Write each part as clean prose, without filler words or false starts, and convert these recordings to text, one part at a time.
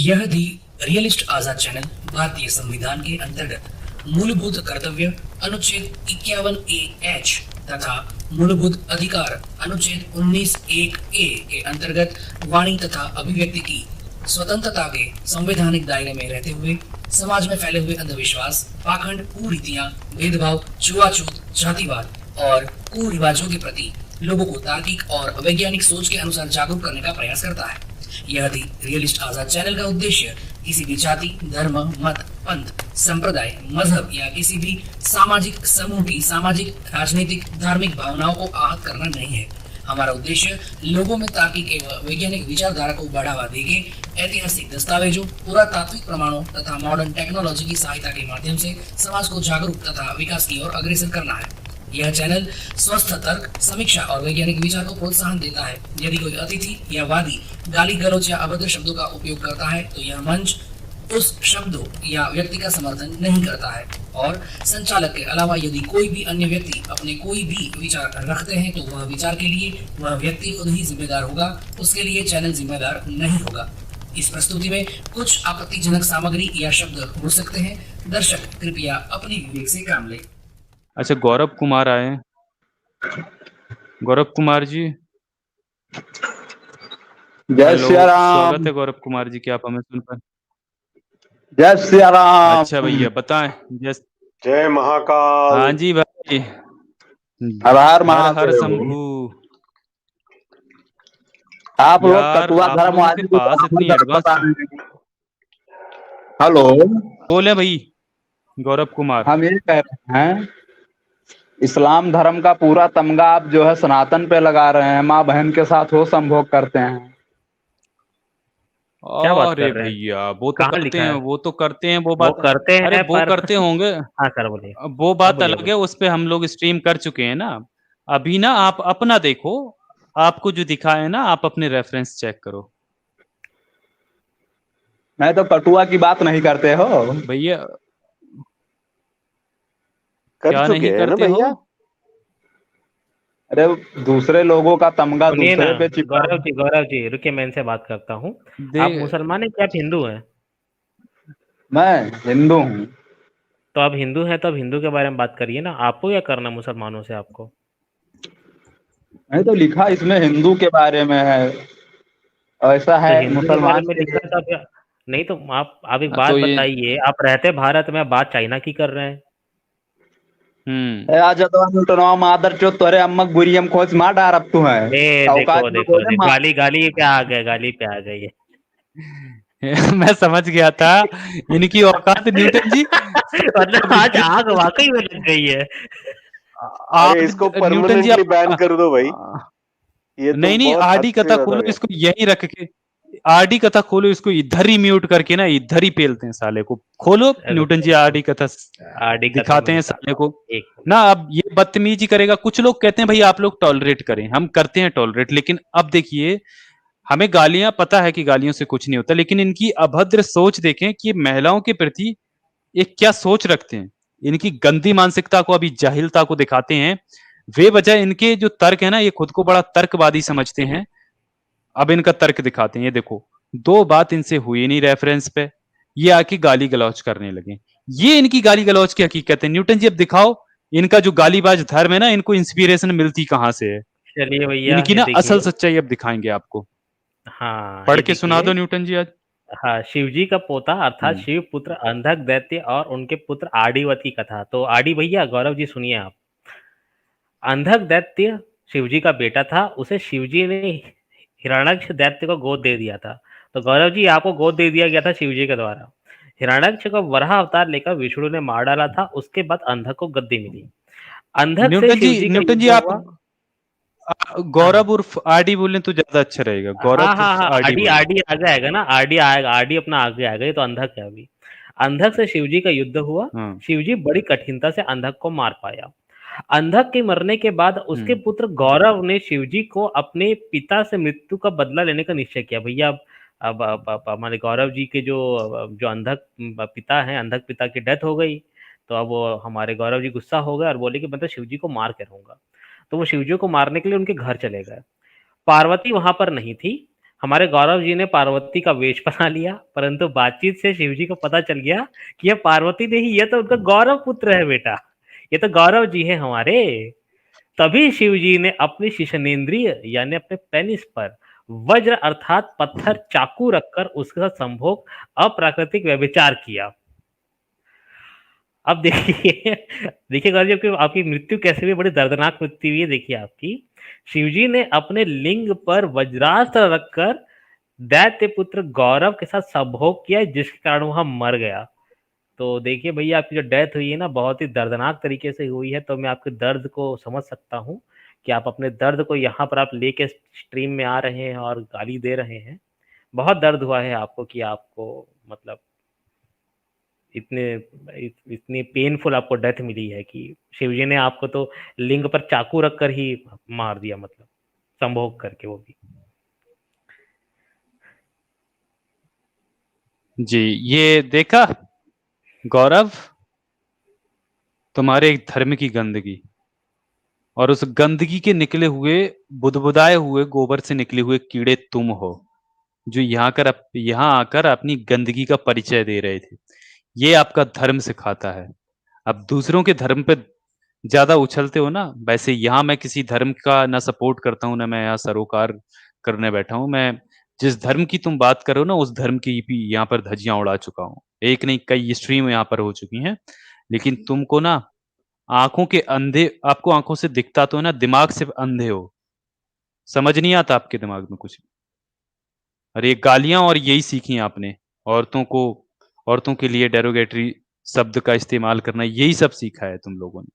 यह दी रियलिस्ट आजाद चैनल भारतीय संविधान के अंतर्गत मूलभूत कर्तव्य अनुच्छेद 51A(H) तथा मूलभूत अधिकार अनुच्छेद 19(1)A के अंतर्गत वाणी तथा अभिव्यक्ति की स्वतंत्रता के संवैधानिक दायरे में रहते हुए समाज में फैले हुए अंधविश्वास, पाखंड, कुरीतियां, भेदभाव, छुआछूत, जातिवाद और कुरिवाजों के प्रति लोगों को तार्किक और वैज्ञानिक सोच के अनुसार जागरूक करने का प्रयास करता है। यह दी रियलिस्ट आजाद चैनल का उद्देश्य किसी भी जाति, धर्म, मत, पंथ, संप्रदाय, मजहब या किसी भी सामाजिक समूह की सामाजिक, राजनीतिक, धार्मिक भावनाओं को आहत करना नहीं है। हमारा उद्देश्य लोगों में तार्किक एवं वैज्ञानिक विचारधारा को बढ़ावा देके ऐतिहासिक दस्तावेजों, पुरातात्विक प्रमाणों तथा मॉडर्न टेक्नोलॉजी की सहायता के माध्यम से समाज को जागरूक तथा विकास की ओर अग्रसर करना है। यह चैनल स्वस्थ तर्क, समीक्षा और वैज्ञानिक विचार को प्रोत्साहन देता है। यदि कोई अतिथि या वादी गाली गलौज या अभद्र शब्दों का उपयोग करता है तो यह मंच उस शब्दों या व्यक्ति का समर्थन नहीं करता है और संचालक के अलावा यदि कोई भी अन्य व्यक्ति अपने कोई भी विचार रखते हैं तो वह विचार के लिए वह व्यक्ति खुद ही जिम्मेदार होगा, उसके लिए चैनल जिम्मेदार नहीं होगा। इस प्रस्तुति में कुछ आपत्तिजनक सामग्री या शब्द हो सकते हैं। दर्शक कृपया अपनी विवेक से काम लें। अच्छा, गौरव कुमार आए हैं। गौरव कुमार जी, जय हेलो, सिया राम। स्वागत है गौरव कुमार जी, क्या आप हमें सुन पाए? जय सिया राम। अच्छा भैया बताएं। जय महाकाल। हाँ जी भाई, हर हर हर हर महादेव। शंभू। आप लोग यार कटुआ आप धर्म लोगों के आदि को पास अपना इतनी धर्म एडवांस बता रहे हैं। हेलो, बोले भाई गौरव कुमार। हम ये कह रहे हैं इस्लाम धर्म का पूरा तमगा आप जो है सनातन पे लगा रहे हैं, माँ बहन के साथ हो संभोग करते हैं। क्या बात अरे कर रहे हैं? भैया वो तो कहाँ करते लिखा हैं, है? वो तो करते हैं, वो वो बात करते अरे हैं वो पर करते होंगे, हाँ सर बोलिए। वो बात बोलिए, अलग है, उस पे हम लोग स्ट्रीम कर चुके हैं ना। अभी ना आप अपना देखो, आपको जो दिखा है ना, आप अपने रेफरेंस चेक करो मैं तो कटुआ की बात नहीं करते हो भैया। कर क्या चुके नहीं हैं ना करते हो? भैया। अरे दूसरे लोगों का तमगा सुनिए ना, दूसरे पे चिपका गौरव जी रुकिए, मैं इनसे बात करता हूँ। दे आप मुसलमान हैं कि आप हिंदू हैं? मैं हिंदू हूँ। तो आप हिंदू हैं तो आप हिंदू के बारे में बात करिए ना, आपको क्या करना मुसलमानों से आपको? नहीं तो लिखा इसमें हिंदू के बारे में है, ऐसा तो है हिंदू के बारे मुसलमान में के लिखा लिए। था क्या? नहीं तो आप एक बात तो ये बताइए, आप रहते भारत में, बात चाइना की कर रहे हैं। आज न्यूटनवा मादर चो तोरे अम्मक बुरियम खोज मार डार अब तू है औकात में बोले माँ। गाली पे आ गए, गाली पे आ गई है। मैं समझ गया था इनकी औकात न्यूटन जी। मतलब आज आग वाकई में लग गई है। अरे आप इसको न्यूटन जी परमानेंटली बैन कर दो भाई। ये तो नहीं बहुत आरडी हद से कथा ज्यादा खोलो, है। इसको यहीं रख के आरडी कथा खोलो, इसको इधर ही म्यूट करके ना इधर ही पेलते हैं साले को। खोलो न्यूटन जी आरडी कथा, आरडी कथा दिखाते में हैं निकाला साले को एक ना। अब ये बदतमीजी करेगा, कुछ लोग कहते हैं भाई आप लोग टॉलरेट करें, हम करते हैं टॉलरेट, लेकिन अब देखिए हमें गालियां, पता है कि गालियों से कुछ नहीं होता, लेकिन इनकी अभद्र सोच देखें कि महिलाओं के प्रति एक क्या सोच रखते हैं। इनकी गंदी मानसिकता को, अभी जाहिलता को दिखाते हैं। वे वजह इनके जो तर्क है ना, ये खुद को बड़ा तर्कवादी समझते हैं। अब इनका तर्क दिखाते हैं, ये देखो, दो बात इनसे हुई नहीं रेफरेंस पे, ये आके गाली गलौज करने लगे। ये इनकी गाली गलौज की हकीकत है। न्यूटन जी अब दिखाओ इनका जो गालीबाज धर्म है ना, इनको इंस्पिरेशन मिलती कहां से है। चलिए भैया इनकी ये ना असल देखिए। सच्चाई अब दिखाएंगे आपको। हाँ पढ़ ये के सुना देखिए। दो न्यूटन जी आज। हाँ, शिवजी का पोता अर्थात हम्म, शिव पुत्र अंधक दैत्य और उनके पुत्र आदिवत की कथा। तो आदि भैया, गौरव जी सुनिए आप। अंधक दैत्य शिवजी का बेटा था, उसे शिवजी ने हिरण्यक्ष दैत्य को गोद दे दिया था। तो गौरव जी आपको गोद दे दिया गया था शिवजी के द्वारा। हिरण्यक्ष को वराह अवतार लेकर विष्णु ने मार डाला था, उसके बाद अंधक को गद्दी मिली। अंधक से शिवजी का न्यूटन जी युद्ध आप हुआ। हाँ हाँ गौरव उर्फ आरडी बोलें तो ज्यादा अच्छा रहेगा। हाँ गौरव हाँ उर्फ हाँ, आरडी आडी बोले। आडी आगे आएगा ना, आडी आएगा, आडी अपना आगे आएगा, ये तो अंधक है अभी। अंधक से शिवजी का युद्ध हुआ। हाँ। शिवजी बड़ी कठिनता से अंधक को मार पाया। अंधक के मरने के बाद उसके हम्म, पुत्र गौरव ने शिवजी को अपने पिता से मृत्यु का बदला लेने का निश्चय किया। भैया अब हमारे गौरव जी के जो अंधक पिता हैं, अंधक पिता की डेथ हो गई। तो अब वो हमारे गौरव जी गुस्सा हो गए और बोले कि मैं तो शिवजी को मार के रहूंगा। तो वो शिवजी को मारने के लिए उनके घर चले गए। पार्वती वहां पर नहीं थी। हमारे गौरव जी ने पार्वती का वेश बना लिया, परंतु बातचीत से शिव जी को पता चल गया कि ये पार्वती नहीं, ये तो उनका गौरव पुत्र है बेटा, ये तो गौरव जी है हमारे। तभी शिव जी ने अपनी शिशनेन्द्रिय यानी अपने पेनिस पर वज्र अर्थात पत्थर चाकू रखकर उसके साथ संभोग अप्राकृतिक व्यभिचार किया। अब देखिए, देखिए गौरव जी, आपकी मृत्यु कैसे भी बड़ी दर्दनाक मृत्यु हुई है। देखिए आपकी, शिवजी ने अपने लिंग पर वज्रास्त्र रखकर दैत्य पुत्र गौरव के साथ संभोग किया, जिसके कारण वह मर गया। तो देखिए भैया, आपकी जो डेथ हुई है ना, बहुत ही दर्दनाक तरीके से हुई है। तो मैं आपके दर्द को समझ सकता हूँ कि आप अपने दर्द को यहाँ पर आप लेके स्ट्रीम में आ रहे हैं और गाली दे रहे हैं। बहुत दर्द हुआ है आपको कि आपको मतलब इतने इतनी पेनफुल आपको डेथ मिली है कि शिवजी ने आपको तो लिंग पर चाकू रखकर ही मार दिया, मतलब संभोग करके, वो भी। जी, ये देखा गौरव, तुम्हारे एक धर्म की गंदगी, और उस गंदगी के निकले हुए बुदबुदाए हुए गोबर से निकले हुए कीड़े तुम हो, जो यहाँ आकर अपनी गंदगी का परिचय दे रहे थे। ये आपका धर्म सिखाता है। अब दूसरों के धर्म पे ज्यादा उछलते हो ना। वैसे यहाँ मैं किसी धर्म का ना सपोर्ट करता हूँ, ना मैं यहाँ सरोकार करने बैठा हूँ। मैं जिस धर्म की तुम बात करो ना, उस धर्म की भी यहाँ पर धज्जियां उड़ा चुका हूँ। एक नहीं, कई स्ट्रीम यहाँ पर हो चुकी हैं। लेकिन तुमको ना आंखों के अंधे, आपको आंखों से दिखता तो है ना, दिमाग से अंधे हो। समझ नहीं आता आपके दिमाग में कुछ। अरे गालियां और यही सीखी आपने, औरतों को, औरतों के लिए डेरोगेटरी शब्द का इस्तेमाल करना, यही सब सीखा है तुम लोगों ने।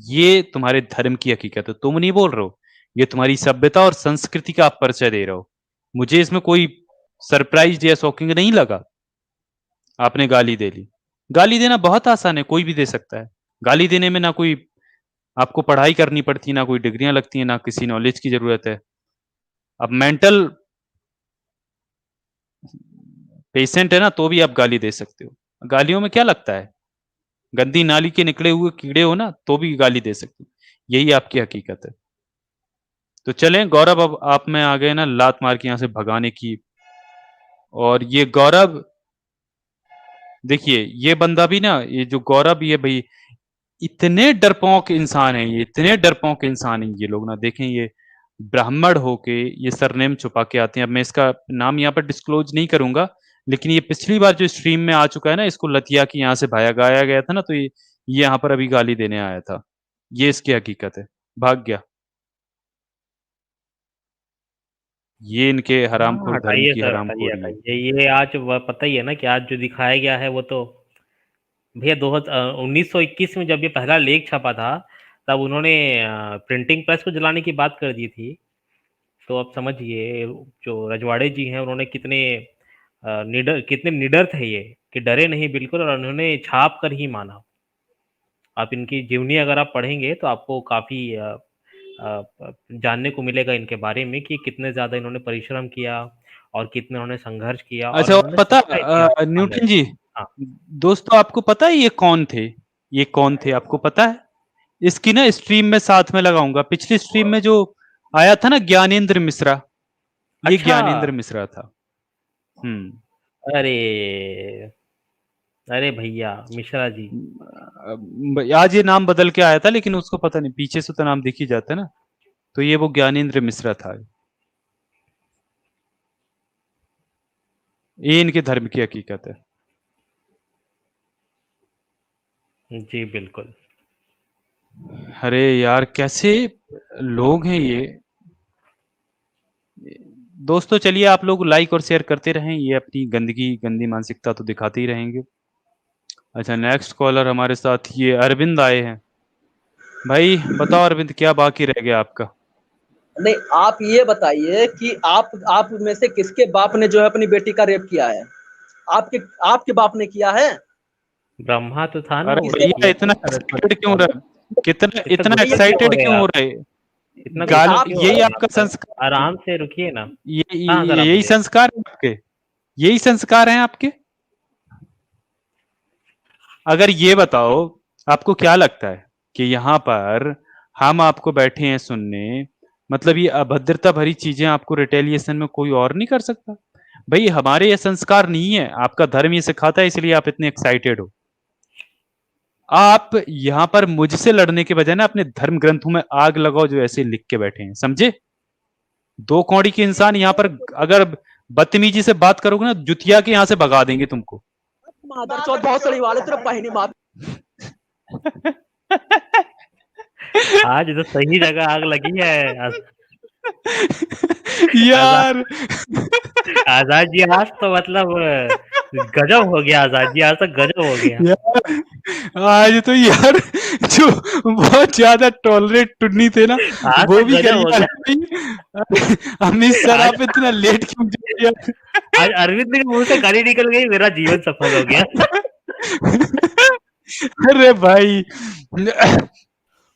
ये तुम्हारे धर्म की हकीकत है, तुम नहीं बोल रहे हो। ये तुम्हारी सभ्यता और संस्कृति का आप परिचय दे रहे हो। मुझे इसमें कोई सरप्राइज या शॉकिंग नहीं लगा। आपने गाली दे ली। गाली देना बहुत आसान है, कोई भी दे सकता है। गाली देने में ना कोई आपको पढ़ाई करनी पड़ती, ना कोई डिग्रियां लगती हैं, ना किसी नॉलेज की जरूरत है। अब मेंटल पेशेंट है ना, तो भी आप गाली दे सकते हो। गालियों में क्या लगता है? गंदी नाली के निकले हुए कीड़े हो ना, तो भी गाली दे सकते हो। यही आपकी हकीकत है। तो चलें गौरव, अब आप में आ गए ना लात मार के यहाँ से भगाने की। और ये गौरव, देखिए ये बंदा भी ना, ये जो गौरव, ये भाई इतने डरपोक इंसान हैं, ये इतने डरपोक इंसान हैं ये लोग ना। देखें, ये ब्राह्मण होके ये सरनेम छुपा के आते हैं। अब मैं इसका नाम यहाँ पर डिस्क्लोज नहीं करूंगा, लेकिन ये पिछली बार जो स्ट्रीम में आ चुका है ना, इसको लतिया की यहाँ से भगाया गया था ना, तो ये यहाँ पर अभी गाली देने आया था। ये इसकी हकीकत है, भाग गया। ये इनके हाँ, हरामखोर धर्म हटाइए की सर, हटाइए, हरामखोरी है। हटाइए। ये आज पता ही है ना कि आज जो दिखाया गया है वो तो भैया 1921 में जब ये पहला लेख छपा था, तब उन्होंने प्रिंटिंग प्रेस को जलाने की बात कर दी थी। तो अब समझिए जो रजवाड़े जी हैं, उन्होंने कितने निडर थे ये, कि डरे नहीं बिल्कुल, और उन्होंने छाप कर ही माना। आप इनकी जीवनी अगर आप पढ़ेंगे तो आपको काफी जानने को मिलेगा इनके बारे में कि कितने ज्यादा इन्होंने परिश्रम किया और कितने उन्होंने संघर्ष किया, और अच्छा, और इन्होंने पता सच्चा इतिहास सामने न्यूटन जी, रखा। हाँ, दोस्तों आपको पता है ये कौन थे? ये कौन थे आपको पता है? इसकी ना स्ट्रीम में साथ में लगाऊंगा। पिछली स्ट्रीम में जो आया था ना, ज्ञानेंद्र मिश्रा, ये अच्छा। ज्ञानेंद्र मिश्रा था। हम्म। अरे, अरे भैया मिश्रा जी। आज ये नाम बदल के आया था, लेकिन उसको पता नहीं, पीछे से तो नाम दिख ही जाता है ना। तो ये वो ज्ञानेंद्र मिश्रा था। ये इनके धर्म की हकीकत है। जी बिल्कुल। अरे यार, कैसे लोग हैं ये। दोस्तों चलिए, आप लोग लाइक और शेयर करते रहें, ये अपनी गंदगी, गंदी मानसिकता तो दिखाते ही रहेंगे। अच्छा, नेक्स्ट कॉलर हमारे साथ ये अरविंद आए हैं। भाई बताओ अरविंद, क्या बाकी रह गया आपका? नहीं, आप ये बताइए कि आप में से किसके बाप ने जो है अपनी बेटी का रेप किया है? आपके बाप ने किया है? ब्रह्मा तो था ना अरे वो, भैया, ये इतना एक्साइटेड क्यों रहे? कितना इतना इतना गुस्सा क्यों हो एक्साइटेड रहे क्यों हैं हो आप? रहे? इतना गाल, गुस्सा क्यों हो यही रहे हैं आपका आप सर? संस्कार, आराम से रुकिए ना। ये हाँ सर, आप यही बोलिए। संस्कार है आपके? यही संस्कार हैं आपके? अगर ये बताओ, आपको क्या लगता है कि यहाँ पर हम आपको बैठे हैं सुनने, मतलब ये अभद्रता भरी चीजें आपको रिटेलिएशन में कोई और नहीं कर सकता। भाई हमारे ये संस्कार नहीं है, आपका धर्म ये सिखाता है, इसलिए आप इतने एक्साइटेड हो। आप यहाँ पर मुझसे लड़ने के बजाय ना अपने धर्म ग्रंथों में आग लगाओ जो ऐसे लिख के बैठे हैं, समझे? दो कौड़ी के इंसान यहाँ पर अगर बदतमीजी से बात करोगे ना, जुतिया के यहाँ से भगा देंगे तुमको। मादरचोद बहुत सड़ी वाले तेरे पहनी मार। आज तो सही जगह आग लगी है यार आजाद जी। आज तो मतलब गजब हो गया आजाद जी, आज तो गजब हो गया। यार आज तो यार जो बहुत ज्यादा टॉलरेट टुन्नी थे ना, आज वो तो भी गजब हो गया। अमित सर आप इतना लेट क्यों किया? आज अरविंद के मुंह से गाली निकल गई, मेरा जीवन सफल हो गया। अरे भाई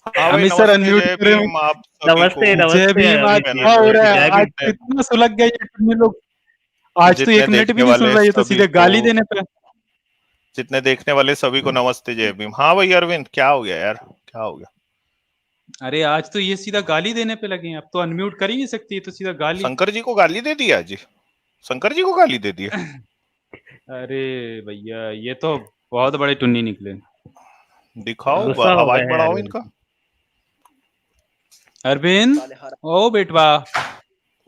हाँ भाई, अमित सर नमस्ते, अनम्यूट जय करें। भीम आप सभी नमस्ते को। नमस्ते जय भीम। आज अरविंद क्या हो रहा है? जय आज भीम। कितना सुलग गए ये टुन्नी लोग। आज तो जितने एक मिनट भी देखने नहीं सुन वाले रहा, ये तो सभी सीधे गाली को- देने पे। जितने देखने वाले सभी को नमस्ते, जय भीम। हाँ भाई अरविंद, क्या हो गया यार, क्या हो गया? अरे आज तो ये सीधा गाली देने पे लगे हैं। अब तो अनम्यूट कर ही नहीं सकती, ये तो सीधा गाली। शंकर जी को गाली दे दिया जी, शंकर जी को गाली दे दिया। अरे भैया ये तो बहुत बड़े टुन्नी निकले। दिखाओ, गुस्सा हो आवाज गए हैं बढ़ाओ अरविंद। इनका। अरविंद ओ बेटवा,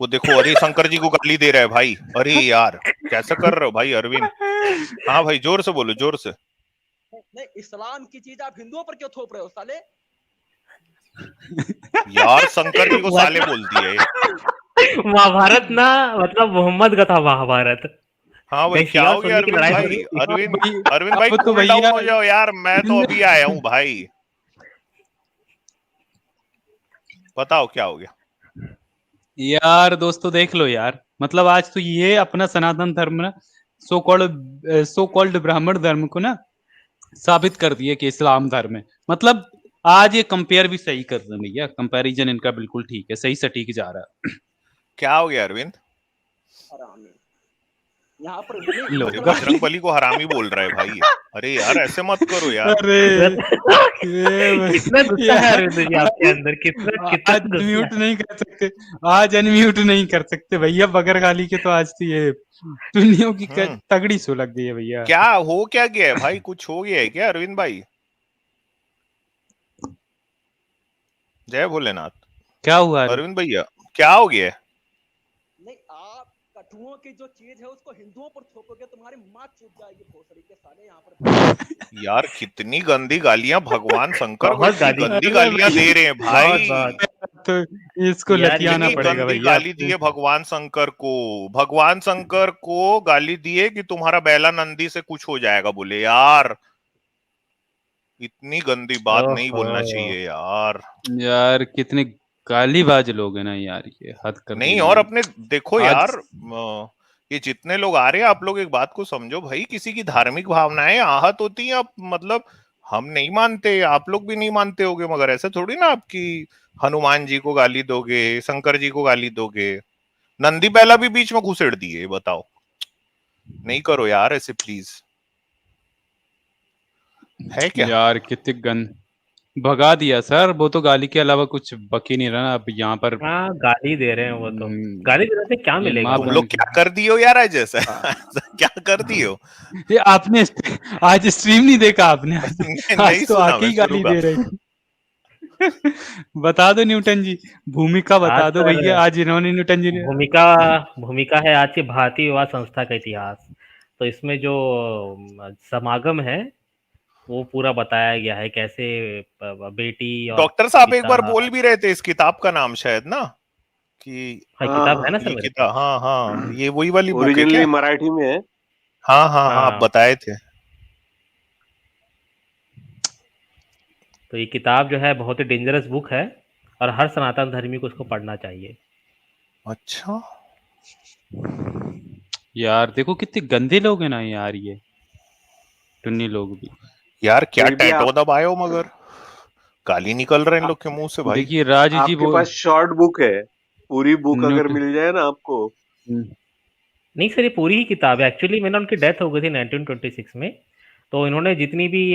वो देखो, अरे शंकर जी को गाली दे रहा है भाई। अरे यार कैसा कर रहे हो भाई अरविंद? हाँ भाई जोर से बोलो, जोर से। नहीं, इस्लाम की चीज आप हिंदुओं पर क्यों थोप रहे हो साले? यार शंकर जी को साले बोल दिए। महाभारत ना, मतलब मोहम्मद का था महाभारत। हाँ भाई कहीं क्या शिवा हो गया सुन्नी की अरविंद लड़ाई हो भाई? रही? अरविंद भाई अब तो कूल डाउन भैया- हो जाओ यार, मैं तो अभी आया हूँ भाई। बताओ क्या हो गया? यार दोस्तों देख लो यार, मतलब आज तो ये अपना सनातन धर्म ना, सो कॉल्ड ब्राह्मण धर्म को ना साबित कर दिए कि इस्लाम धर्म है। मतलब आज ये कंपेयर भी सही कर रहे हैं भैया, कंपैरिजन इनका बिल्कुल ठीक है, सही सटीक जा रहा है। क्या हो गया अरविंद? हरामी। यहाँ पर लो, अरे बजरंग बली को हरामी बोल रहा है भाई। अरे यार ऐसे मत करो यार। अरे कितना गुस्सा है अरविंद जी आपके अंदर, कितना कितना आज गुस्सा म्यूट है। नहीं कर सकते, आज अनम्यूट नहीं कर सकते भैया बगैर गाली के। तो आज तो ये दुनिया की तगड़ी सो लग गई है भैया। क्या हो क्या गया है भाई? कुछ हो गया है क्या अरविंद भाई? जय भोलेनाथ। क्या हुआ? अरविंद भैया क्या हो गया है? नहीं, आप कठुओं की जो चीज है उसको हिंदुओं पर थोपोगे, तुम्हारी माँ चूक जाएगी भोसड़ी के साले। यहाँ पर यार कितनी गंदी गालियां भगवान शंकर को, बहुत इतनी गाली। गंदी गालियां दे रहे हैं भाई। बहुत। तो इसको यार, लतियाना इतनी पड़ेगा गंदी भैया। गाली दी है भगवान शंकर को। भगवान शंकर को गाली दिए कि तुम्हारा बैला नंदी से कुछ हो जाएगा, बोले यार। इतनी गंदी बात नहीं बोलना चाहिए यार। यार कितने गालीबाज लोग हैं ना यार, ये हद कर नहीं, दी और है। अपने देखो आज- यार, ये जितने लोग आ रहे हैं, आप लोग एक बात को समझो भाई, किसी की धार्मिक भावनाएं आहत होती हैं। आप मतलब हम नहीं मानते, आप लोग भी नहीं मानते होगे, मगर ऐसे थोड़ी ना आपकी हनुमान जी को गाली दोगे, शंकर जी को गाली दोगे। नंदी बैला भी बीच में घुसेड़ दिए, बताओ। नहीं करो यार ऐसे प्लीज, है क्या? यार कितने गन भगा दिया सर, वो तो गाली के अलावा कुछ बकी नहीं रहा ना अब यहाँ पर। हाँ, गाली दे रहे हैं वो तो। गाली देने से क्या ये मिलेगा? माँ तुम बहन लोग की- क्या कर दिए हो यार आज ऐसा? क्या कर दिए हो? ये आपने आज स्ट्रीम नहीं देखा आपने? नहीं आज तो सुना आके मैं ही गाली शुरू दे रहे थे। बता दो न्यूटन जी, भूमिका बता आज दो सर- भैया। आज इन्होंने न्यूटन जी ने भूमिका है आज की भारतीय विवाह संस्था का इतिहास। तो इसमें जो समागम है वो पूरा बताया गया है, कैसे बेटी और डॉक्टर साहब एक बार पिता- बोल भी रहे थे इस किताब का नाम शायद ना, कि हाँ, किताब है ना सर ये मेरे किताब, हाँ हाँ, ये वही वाली बुक है ओरिजिनली क्या? मराठी में है। हाँ हाँ हाँ, आप हाँ। बताए थे। तो ये किताब जो है बहुत ही डेंजरस बुक है और हर सनातन धर्मी को उसको पढ़ना चाहिए। अच्छा यार देखो कितने गंदे लोग हैं ना यार, ये टुन्नी लोग भी। यार क्या फिर भी टैटो आप- दबाए हो, मगर गाली निकल रहे हैं इन लोग के मुंह से भाई। देखिए राजू जी आपके पास शॉर्ट बुक है, पूरी बुक अगर मिल जाए ना आपको। नहीं सर, ये पूरी ही किताब है। एक्चुअली मैंने उनकी डेथ हो गई थी 1926 में। तो इन्होंने जितनी भी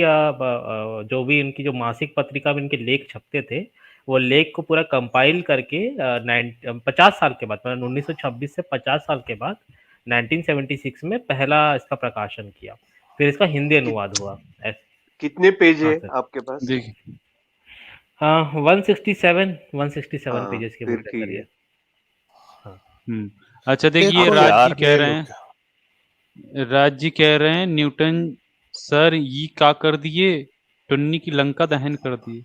जो भी इनकी जो मासिक पत्रिका में इनके लेख छपते थे, वो लेख को पूरा कंपाइल करके 50 साल के बाद, मतलब 1926 से 50 साल के बाद 1976 में पहला इसका प्रकाशन किया, फिर इसका हिंदी अनुवाद हुआ। कितने पेज हाँ है सर। आपके पास? देखिए 167 हाँ, पेजेस की फिर बुक है ठीक सर ये। अच्छा देखिए देखो राज यार, जी कह ये रहे हैं, राज जी कह रहे हैं न्यूटन सर ये क्या कर दिए, टुन्नी की लंका दहन कर दिए।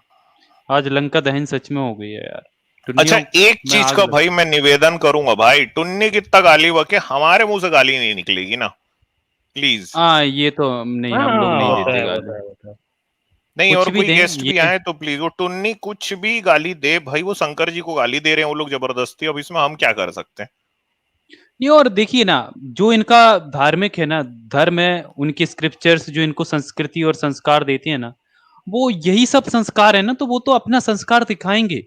आज लंका दहन सच में हो गई है यार। अच्छा, टुन्नियों एक में चीज आग का लग भाई मैं निवेदन करूंगा भाई, टुन्नी कितना गाली बके, हमारे मुंह से गाली नहीं निकलेगी ना, प्लीज। हाँ ये तो नहीं, हम लोग नहीं होता देते है, गाली, होता है, होता है। नहीं, कुछ और भी कोई दें गेस्ट भी ये। आए तो प्लीज, वो टुन्नी कुछ भी गाली दे भाई, वो शंकर जी को गाली दे रहे हैं वो लोग जबरदस्ती, अब इसमें हम क्या कर सकते हैं? ये और देखिए ना, जो इनका धार्मिक है ना, धर्म है, उनके स्क्रिप्चर्स जो इनको संस्कृति और संस्कार देती है ना, वो यही सब संस्कार है ना, तो वो तो अपना संस्कार दिखाएंगे।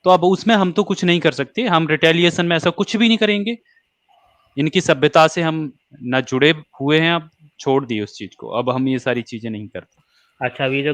तो अब उसमें हम तो कुछ नहीं कर सकते, हम रिटेलिएशन में ऐसा कुछ भी नहीं करेंगे। इनकी सभ्यता से हम ना जुड़े हुए हैं, अब छोड़ दिए उस चीज को, अब हम ये सारी चीजें नहीं करते। अच्छा, अभी जो